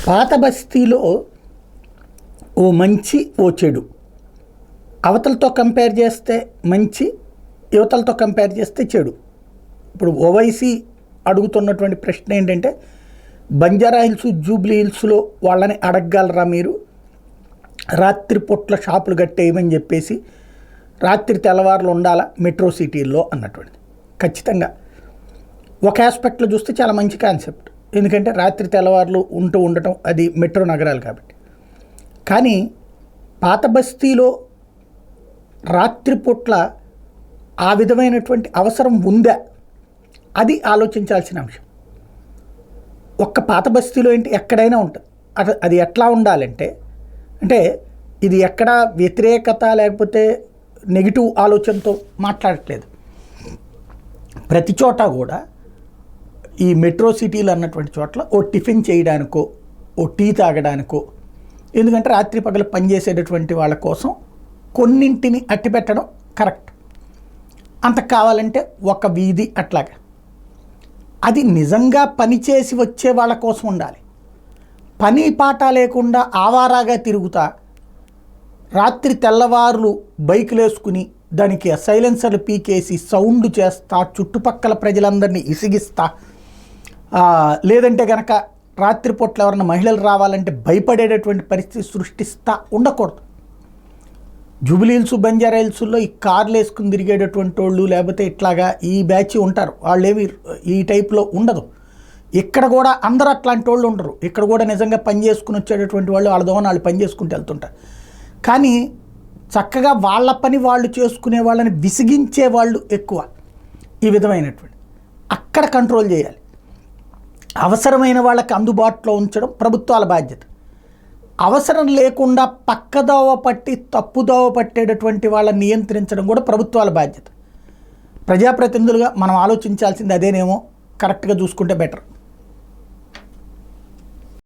పాత బస్తీలో ఓ మంచి ఓ చెడు, అవతలతో కంపేర్ చేస్తే మంచి, యువతలతో కంపేర్ చేస్తే చెడు. ఇప్పుడు ఓవైసీ అడుగుతున్నటువంటి ప్రశ్న ఏంటంటే, బంజారా హిల్స్ జూబ్లీ హిల్స్లో వాళ్ళని అడగగలరా మీరు? రాత్రిపూట్ల షాపులు కట్టేయమని చెప్పేసి రాత్రి తెల్లవారులు ఉండాలా మెట్రో సిటీల్లో అన్నటువంటిది. ఖచ్చితంగా ఒక ఆస్పెక్ట్లో చూస్తే చాలా మంచి కాన్సెప్ట్, ఎందుకంటే రాత్రి తెల్లవారులు ఉండటం అది మెట్రో నగరాలు కాబట్టి. కానీ పాత బస్తీలో రాత్రిపూట్ల ఆ విధమైనటువంటి అవసరం ఉందా, అది ఆలోచించాల్సిన అంశం. ఒక్క పాత బస్తీలో ఏంటి, ఎక్కడైనా ఉంటుంది. అది ఎట్లా ఉండాలంటే, అంటే ఇది ఎక్కడ వ్యతిరేకత లేకపోతే నెగిటివ్ ఆలోచనతో మాట్లాడట్లేదు. ప్రతి చోట కూడా ఈ మెట్రో సిటీలు అన్నటువంటి చోట్ల ఓ టిఫిన్ చేయడానికో, ఓ టీ తాగడానికో, ఎందుకంటే రాత్రి పగలు పనిచేసేటటువంటి వాళ్ళ కోసం కొన్నింటిని అట్టిపెట్టడం కరెక్ట్. అంత కావాలంటే ఒక వీధి అట్లాగా. అది నిజంగా పనిచేసి వచ్చే వాళ్ళ కోసం ఉండాలి. పని పాట లేకుండా ఆవారాగా తిరుగుతా రాత్రి తెల్లవారులు బైకులు వేసుకుని దానికి సైలెన్సర్లు పీకేసి సౌండ్ చేస్తా చుట్టుపక్కల ప్రజలందరినీ ఇసిగిస్తా, లేదంటే కనుక రాత్రిపూట్ల ఎవరైనా మహిళలు రావాలంటే భయపడేటటువంటి పరిస్థితి సృష్టిస్తా ఉండకూడదు. జూబ్లీ హిల్స్ బంజారా హిల్స్లో ఈ కార్లు వేసుకుని తిరిగేటటువంటి వాళ్ళు, లేకపోతే ఇట్లాగా ఈ బ్యాచ్ ఉంటారు, వాళ్ళేవి ఈ టైప్లో ఉండదు. ఇక్కడ కూడా అందరూ అట్లాంటి వాళ్ళు ఉండరు. ఇక్కడ కూడా నిజంగా పని చేసుకుని వచ్చేటటువంటి వాళ్ళు వాళ్ళ దోన వాళ్ళు పని చేసుకుంటూ వెళ్తుంటారు. కానీ చక్కగా వాళ్ళ పని వాళ్ళు చేసుకునే వాళ్ళని విసిగించే వాళ్ళు ఎక్కువ. ఈ విధమైనటువంటి అక్కడ కంట్రోల్ చేయాలి. అవసరమైన వాళ్ళకి అందుబాటులో ఉంచడం ప్రభుత్వాల బాధ్యత. అవసరం లేకుండా పక్కదోవ పట్టి తప్పుదోవ పట్టేటటువంటి వాళ్ళని నియంత్రించడం కూడా ప్రభుత్వాల బాధ్యత. ప్రజాప్రతినిధులుగా మనం ఆలోచించాల్సింది అదేనేమో, కరెక్ట్గా చూసుకుంటే బెటర్.